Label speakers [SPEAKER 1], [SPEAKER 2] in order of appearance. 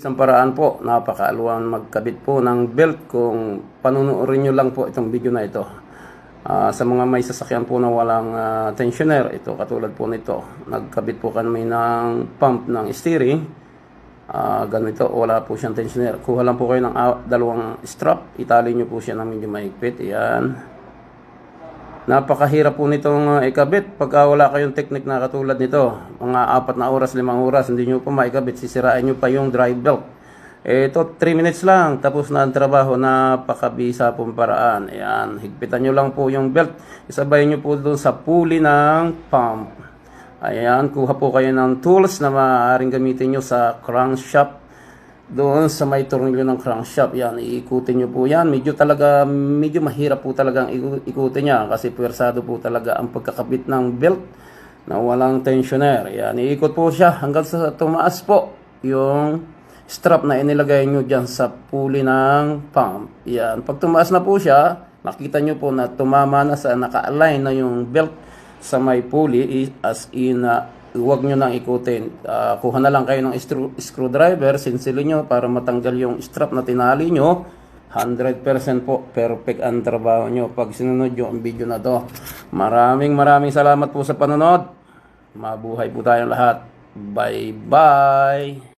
[SPEAKER 1] Isang paraan po, napakaaluan magkabit po ng belt kung panunuorin nyo lang po itong video na ito. Sa mga may sasakyan po na walang tensioner, ito katulad po nito, nagkabit po kami ng pump ng steering. Ganito, wala po siyang tensioner. Kuha lang po kayo ng dalawang strap, itali nyo po siya ng medyo mahigpit. Ayan. Napakahirap po nitong ikabit pagka wala kayong technique na katulad nito. Mga 4 na oras, 5 oras, hindi nyo po maikabit, sisirain nyo pa yung drive belt. Ito, 3 minutes lang, tapos na ang trabaho. Napakabisa pong paraan. Ayan, higpitan nyo lang po yung belt. Isabay nyo po doon sa pulley ng pump. Ayan, kuha po kayo ng tools na maaaring gamitin nyo sa crankshaft. Doon sa may tornilyo ng crankshaft, yan, iikutin nyo po yan. Medyo mahirap po talagang ikutin niya kasi puwersado po talaga ang pagkakabit ng belt na walang tensioner. Yan, iikot po siya hanggang sa tumaas po yung strap na inilagay nyo dyan sa pulley ng pump. Yan, pag tumaas na po siya, makita nyo po na tumama na sa naka-align na yung belt sa may pulley, as in huwag nyo nang ikutin. Kuha na lang kayo ng screwdriver, sinsilin nyo para matanggal yung strap na tinali nyo. 100% po perfect ang trabaho nyo pag sinunod nyo ang video na to. Maraming salamat po sa panonood. Mabuhay po tayong lahat. Bye bye.